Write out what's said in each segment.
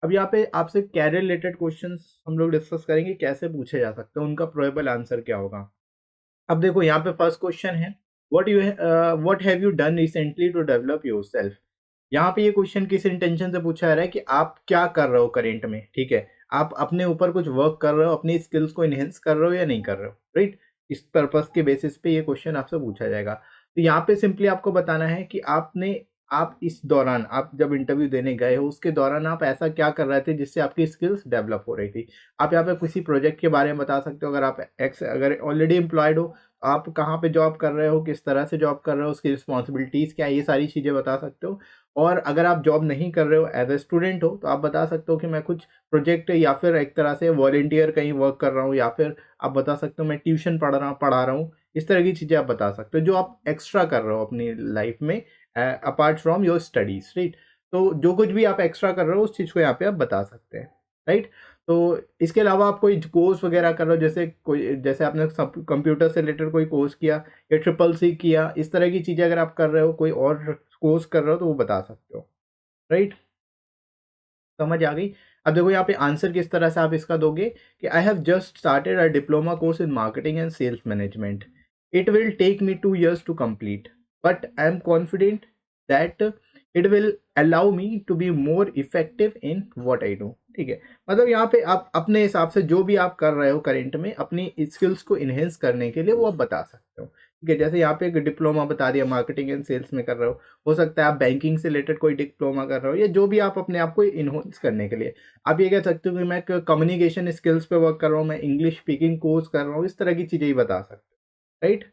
अब यहाँ पे आपसे कैरियर रिलेटेड क्वेश्चंस हम लोग डिस्कस करेंगे, कैसे पूछे जा सकते हैं, उनका प्रोबेबल आंसर क्या होगा। अब देखो यहाँ पे फर्स्ट क्वेश्चन है, what have you done recently to develop yourself. यहाँ पे ये क्वेश्चन किस इंटेंशन से पूछा जा रहा है कि आप क्या कर रहे हो करेंट में, ठीक है, आप अपने ऊपर कुछ वर्क कर रहे हो, अपनी स्किल्स को इनहेंस कर रहे हो या नहीं कर रहे हो, राइट। इस पर्पस के बेसिस पे ये क्वेश्चन आपसे पूछा जाएगा। तो यहाँ पे सिंपली आपको बताना है कि आप इस दौरान, आप जब इंटरव्यू देने गए हो उसके दौरान आप ऐसा क्या कर रहे थे जिससे आपकी स्किल्स डेवलप हो रही थी। आप यहाँ पे किसी प्रोजेक्ट के बारे में बता सकते हो, अगर ऑलरेडी एम्प्लॉयड हो आप कहाँ पे जॉब कर रहे हो, किस तरह से जॉब कर रहे हो, उसकी रिस्पॉन्सिबिलिटीज़ क्या है, ये सारी चीज़ें बता सकते हो। और अगर आप जॉब नहीं कर रहे हो, एज ए स्टूडेंट हो, तो आप बता सकते हो कि मैं कुछ प्रोजेक्ट या फिर एक तरह से वॉलेंटियर कहीं वर्क कर रहा हूँ, या फिर आप बता सकते हो मैं ट्यूशन पढ़ा रहा हूँ। इस तरह की चीज़ें आप बता सकते हो जो आप एक्स्ट्रा कर रहे हो अपनी लाइफ में, apart from your studies, right. तो जो कुछ भी आप एक्स्ट्रा कर रहे हो उस चीज़ को यहाँ पे आप बता सकते हैं, राइट। तो इसके अलावा आप कोई कोर्स वगैरह कर रहे हो, जैसे आपने कंप्यूटर से रिलेटेड कोई कोर्स किया या ट्रिपल सी किया, इस तरह की चीज़ें अगर आप कर रहे हो, कोई और कोर्स कर रहे हो, तो वो बता सकते हो, राइट। समझ आ गई। अब देखो यहाँ पे आंसर किस तरह से आप इसका दोगे कि I have just started a diploma course in marketing and sales management. It will take me 2 years to complete, but I am confident that it will allow me to be more effective in what I do. ठीक है, मतलब यहाँ पे आप अपने हिसाब से जो भी आप कर रहे हो करेंट में अपनी स्किल्स को इन्हेंस करने के लिए वो आप बता सकते हो। ठीक है, जैसे यहाँ पे एक डिप्लोमा बता दिया मार्केटिंग एंड सेल्स में कर रहे हो सकता है आप बैंकिंग से रिलेटेड कोई डिप्लोमा कर रहे हो, या जो भी आप अपने आप को इन्होंस करने के लिए आप ये कह सकते हो कि मैं कम्युनिकेशन स्किल्स पे वर्क कर रहा हूँ, मैं इंग्लिश स्पीकिंग कोर्स कर रहा हूँ, इस तरह की चीज़ें ही बता सकते हो, राइट।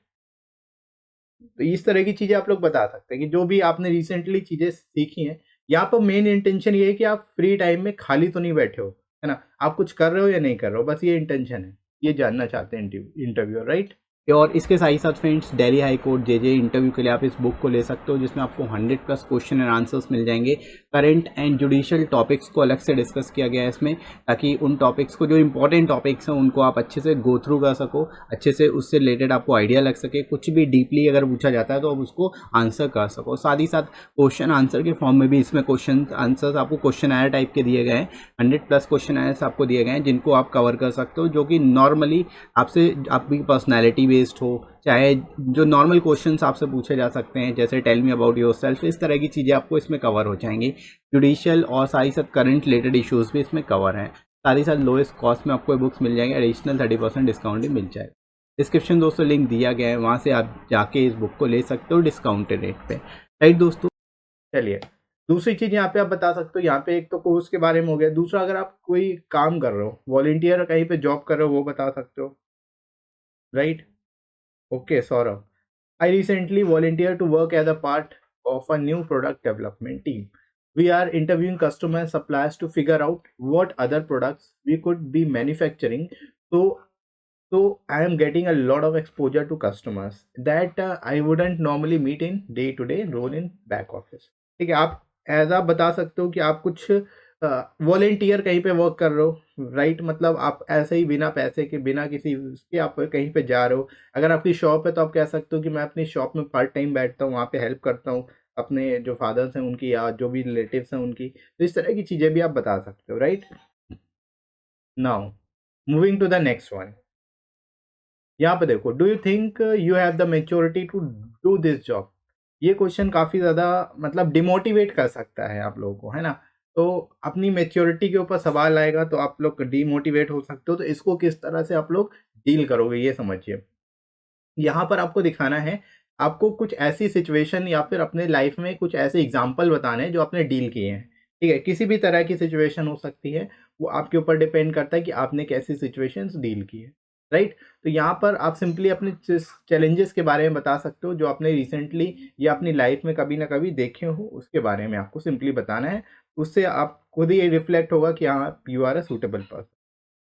तो इस तरह की चीज़ें आप लोग बता सकते हैं कि जो भी आपने रिसेंटली चीज़ें सीखी हैं। यहाँ पर मेन इंटेंशन ये है कि आप फ्री टाइम में खाली तो नहीं बैठे हो, है ना, आप कुछ कर रहे हो या नहीं कर रहे हो, बस ये इंटेंशन है, ये जानना चाहते हैं इंटरव्यू, राइट। और इसके साथ ही साथ फ्रेंड्स, दिल्ली हाई कोर्ट जे इंटरव्यू के लिए आप इस बुक को ले सकते हो, जिसमें आपको 100+ क्वेश्चन एंड आंसर्स मिल जाएंगे। करंट एंड जुडिशियल टॉपिक्स को अलग से डिस्कस किया गया है इसमें, ताकि उन टॉपिक्स को, जो इंपॉर्टेंट टॉपिक्स हैं, उनको आप अच्छे से गो थ्रू कर सको, अच्छे से उससे रिलेटेड आपको आइडिया लग सके, कुछ भी डीपली अगर पूछा जाता है तो आप उसको आंसर कर सको। साथ ही साथ क्वेश्चन आंसर के फॉर्म में भी इसमें क्वेश्चन आंसर्स आपको क्वेश्चन आयर टाइप के दिए गए हैं। 100+ क्वेश्चन आयर्स आपको दिए गए हैं, जिनको आप कवर कर सकते हो, जो कि नॉर्मली आपसे आपकी पर्सनैलिटी बेस्ड हो, चाहे जो नॉर्मल क्वेश्चंस आपसे पूछे जा सकते हैं, जैसे टेल मी अबाउट योरसेल्फ, इस तरह की चीज़ें आपको इसमें कवर हो जाएंगी। जुडिशियल और साथ ही साथ करंट रिलेटेड इश्यूज भी इसमें कवर हैं। साथ ही साथ लोएस्ट कॉस्ट में आपको ये बुक्स मिल जाएंगे, एडिशनल 30% डिस्काउंट भी मिल जाएगा। डिस्क्रिप्शन दोस्तों लिंक दिया गया है, वहाँ से आप जाके इस बुक को ले सकते हो डिस्काउंटेड रेट पे, राइट दोस्तों। चलिए, दूसरी चीज़ यहाँ पे आप बता सकते हो, यहाँ पे एक तो कोर्स के बारे में हो गया, दूसरा अगर आप कोई काम कर रहे हो, वॉलेंटियर कहीं पे जॉब कर रहे हो, वो बता सकते हो, right. Okay Saurabh, I recently volunteered to work as a part of a new product development team. We are interviewing customers and suppliers to figure out what other products we could be manufacturing. So, so I am getting a lot of exposure to customers that I wouldn't normally meet in day-to-day role in back office. ठीक है, आप आप बता सकते हो कि आप कुछ वॉलेंटियर कहीं पे वर्क कर रहे हो, राइट। मतलब आप ऐसे ही बिना पैसे के, बिना किसी उसके आप कहीं पे जा रहे हो। अगर आपकी शॉप है तो आप कह सकते हो कि मैं अपनी शॉप में पार्ट टाइम बैठता हूँ, वहाँ पे हेल्प करता हूँ अपने जो फादर्स हैं उनकी, या जो भी रिलेटिव्स हैं उनकी। तो इस तरह की चीज़ें भी आप बता सकते हो, right. Now moving to the next one. यहाँ पे देखो, do you think you have the maturity to do this job. ये क्वेश्चन काफ़ी ज़्यादा मतलब डिमोटिवेट कर सकता है आप लोगों को, है ना। तो अपनी मेच्योरिटी के ऊपर सवाल आएगा तो आप लोग डिमोटिवेट हो सकते हो, तो इसको किस तरह से आप लोग डील करोगे ये समझिए। यहाँ पर आपको दिखाना है, आपको कुछ ऐसी सिचुएशन या फिर अपने लाइफ में कुछ ऐसे एग्जाम्पल बताने हैं जो आपने डील किए हैं। ठीक है, किसी भी तरह की सिचुएशन हो सकती है, वो आपके ऊपर डिपेंड करता है कि आपने कैसी सिचुएशंस डील की है, राइट। तो यहाँ पर आप सिंपली अपने चैलेंजेस के बारे में बता सकते हो जो आपने रिसेंटली या अपनी लाइफ में कभी ना कभी देखे हो, उसके बारे में आपको सिंपली बताना है। उससे आप खुद ही रिफ्लेक्ट होगा कि हाँ you are a suitable person.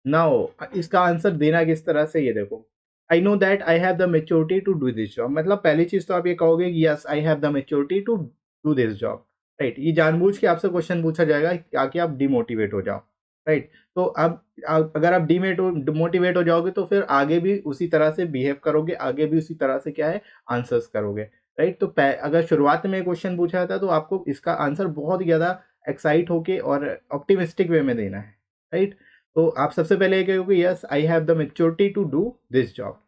Now इसका आंसर देना किस तरह से, ये देखो, I know that I have the maturity to do this job. मतलब पहली चीज तो आप ये कहोगे कि yes I have the maturity to do this job, right. ये जानबूझ के आपसे क्वेश्चन पूछा जाएगा ताकि आप डिमोटिवेट हो जाओ, राइट। तो अब अगर आप डिमोटिवेट हो जाओगे तो फिर आगे भी उसी तरह से बिहेव करोगे, आगे भी उसी तरह से क्या है आंसर्स करोगे, राइट। तो अगर शुरुआत में क्वेश्चन पूछा जाता है तो आपको इसका आंसर बहुत ही ज़्यादा एक्साइट होके और ऑप्टिमिस्टिक वे में देना है, राइट। तो आप सबसे पहले ये कहोगे yes I have the maturity to do this job.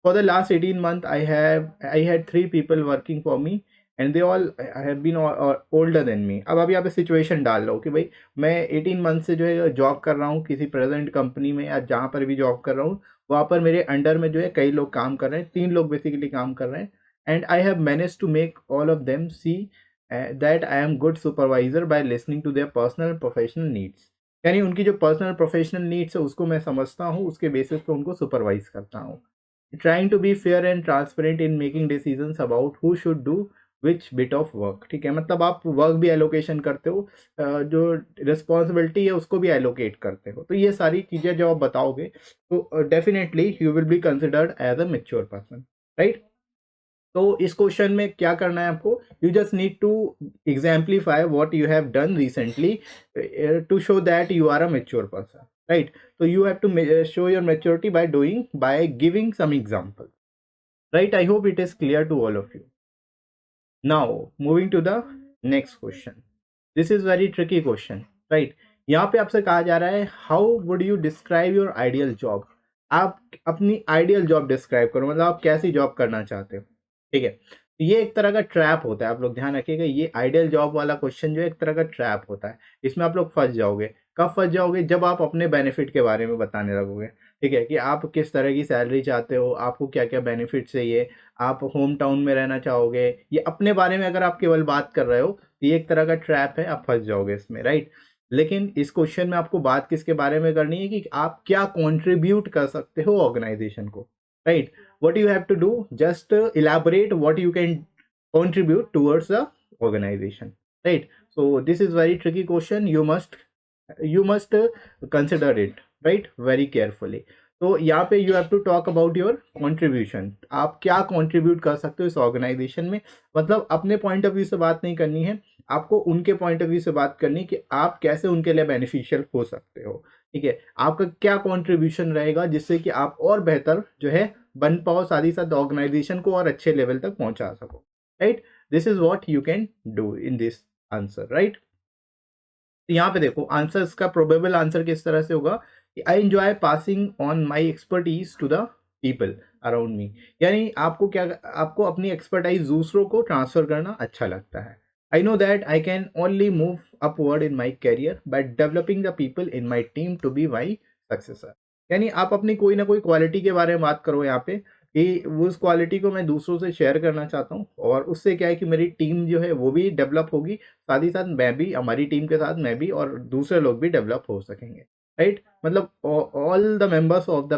For the last 18 month I had 3 people working for me and they all have been older than me. अब आप यहाँ पे सिचुएशन डाल लो कि भाई मैं 18 मंथ से जो है जॉब कर रहा हूँ किसी प्रेजेंट कंपनी में या जहाँ पर भी जॉब कर रहा हूँ, वहाँ पर मेरे अंडर में जो है कई लोग काम कर रहे हैं, 3 लोग बेसिकली काम कर रहे हैं, and I have manage to make all of them see that I am good supervisor by listening to their personal professional needs. यानी उनकी जो पर्सनल प्रोफेशनल नीड्स है उसको मैं समझता हूँ, उसके बेसिस पे उनको सुपरवाइज करता हूँ। Trying to be fair and transparent in making decisions about who should do which bit of work, ठीक है। मतलब आप वर्क भी एलोकेशन करते हो, जो रिस्पॉन्सिबिलिटी है उसको भी एलोकेट करते हो। तो ये सारी चीज़ें जब आप बताओगे तो definitely you will be considered as a mature person, right. तो इस क्वेश्चन में क्या करना है आपको, you just need to exemplify what you have done recently to show that you are a mature person, right. तो you have to show your maturity by giving some example, right? I hope it is clear to all of you. Now moving to the next question. This is very tricky question, right? यहाँ पे आपसे कहा जा रहा है how would you describe your ideal job. आप अपनी ideal job describe करो, मतलब आप कैसी जॉब करना चाहते हो, ठीक है। ये एक तरह का ट्रैप होता है, आप लोग ध्यान रखिएगा, ये आइडियल जॉब वाला क्वेश्चन जो है एक तरह का ट्रैप होता है। इसमें आप लोग फंस जाओगे। कब फंस जाओगे, जब आप अपने बेनिफिट के बारे में बताने लगोगे, ठीक है, कि आप किस तरह की सैलरी चाहते हो, आपको क्या क्या बेनिफिट चाहिए, आप होम टाउन में रहना चाहोगे, ये अपने बारे में अगर आप केवल बात कर रहे हो तो ये एक तरह का ट्रैप है, आप फंस जाओगे इसमें, राइट। लेकिन इस क्वेश्चन में आपको बात किसके बारे में करनी है कि आप क्या कंट्रीब्यूट कर सकते हो ऑर्गेनाइजेशन को, right. What you have to do, just elaborate what you can contribute towards the organization, right? So this is very tricky question, you must consider it, right, very carefully. तो यहाँ पे you have to talk about your contribution, आप क्या contribute कर सकते हो इस organization में। मतलब अपने point of view से बात नहीं करनी है, आपको उनके point of view से बात करनी कि आप कैसे उनके लिए beneficial हो सकते हो, ठीक है। आपका क्या contribution रहेगा जिससे कि आप और बेहतर जो है बन पाओ, साथ ही साथ organization को और अच्छे level तक पहुंचा सको, right? This is what you can do in this answer, right? तो यहाँ पे देखो आंसर्स का प्रोबेबल आंसर किस तरह से होगा कि I enjoy passing on my expertise to the people around me. यानी आपको क्या, आपको अपनी एक्सपर्टाइज दूसरों को ट्रांसफर करना अच्छा लगता है। I know that I can only move upward in my career by developing the people in my team to be my successor. यानी आप अपनी कोई ना कोई क्वालिटी के बारे में बात करो यहाँ पे कि उस क्वालिटी को मैं दूसरों से शेयर करना चाहता हूँ, और उससे क्या है कि मेरी टीम जो है वो भी डेवलप होगी, साथ ही साथ मैं भी, हमारी टीम के साथ मैं भी और दूसरे लोग भी डेवलप हो सकेंगे, राइट। मतलब all the members of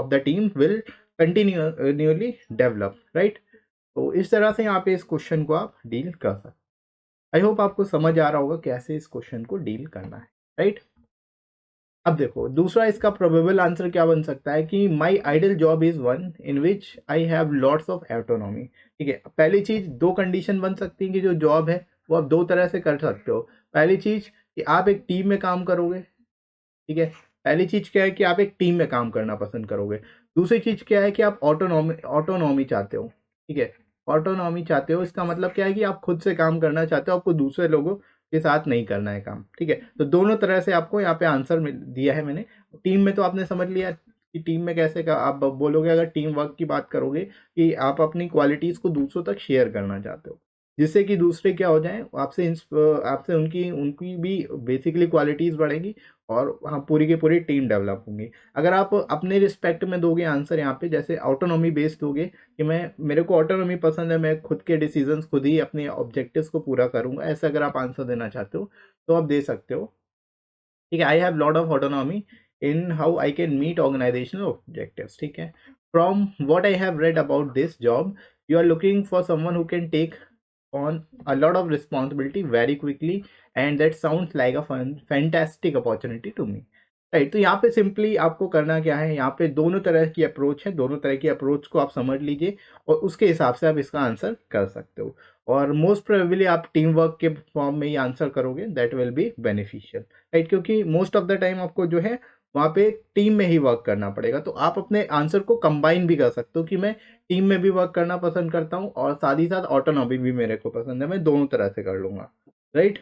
the team will continually develop, right. तो इस तरह से यहाँ पे इस क्वेश्चन को आप डील कर सकते। आई होप आपको समझ आ रहा होगा कैसे इस क्वेश्चन को डील करना है, राइट। अब देखो दूसरा इसका प्रोबेबल आंसर क्या बन सकता है कि माई ideal job is one in which I have lots of autonomy, ठीक है। पहली चीज, दो कंडीशन बन सकती है कि जो जॉब है वो आप दो तरह से कर सकते हो। पहली चीज कि आप एक टीम में काम करोगे, ठीक है। पहली चीज क्या है कि आप एक टीम में काम करना पसंद करोगे। दूसरी चीज क्या है कि आप ऑटोनॉमी चाहते हो, ठीक है। ऑटोनॉमी चाहते हो इसका मतलब क्या है कि आप खुद से काम करना चाहते हो, आपको दूसरे लोगों के साथ नहीं करना है काम, ठीक है। तो दोनों तरह से आपको यहाँ पे आंसर दिया है मैंने। टीम में तो आपने समझ लिया कि टीम में कैसे का आप बोलोगे, अगर टीम वर्क की बात करोगे कि आप अपनी क्वालिटीज़ को दूसरों तक शेयर करना चाहते हो, जिससे कि दूसरे क्या हो जाए, आपसे उनकी उनकी भी बेसिकली क्वालिटीज़ बढ़ेगी और हाँ पूरी की पूरी टीम डेवलप होंगी। अगर आप अपने रिस्पेक्ट में दोगे आंसर यहाँ पे, जैसे ऑटोनॉमी बेस्ड दोगे कि मेरे को ऑटोनॉमी पसंद है, मैं खुद के डिसीजंस खुद ही अपने ऑब्जेक्टिव्स को पूरा करूँगा, ऐसा अगर आप आंसर देना चाहते हो तो आप दे सकते हो, ठीक है। I have lot of autonomy in how I can meet organisational objectives, ठीक है। From what I have read about this job, you are looking for someone who can take on a lot of responsibility very quickly, and that sounds like a fantastic opportunity to me, right. तो यहाँ पे simply आपको करना क्या है, यहाँ पे दोनों तरह की अप्रोच है, दोनों तरह की अप्रोच को आप समझ लीजिए और उसके हिसाब से आप इसका आंसर कर सकते हो। और मोस्ट प्रोबेबली आप टीम वर्क के फॉर्म में ही आंसर करोगे, that will be beneficial, right. क्योंकि मोस्ट ऑफ द टाइम आपको जो है वहाँ पे टीम में ही वर्क करना पड़ेगा। तो आप अपने आंसर को कंबाइन भी कर सकते हो कि मैं टीम में भी वर्क करना पसंद करता हूँ और साथ ही साथ ऑटोनॉमी भी मेरे को पसंद है, मैं दोनों तरह से कर लूँगा, राइट।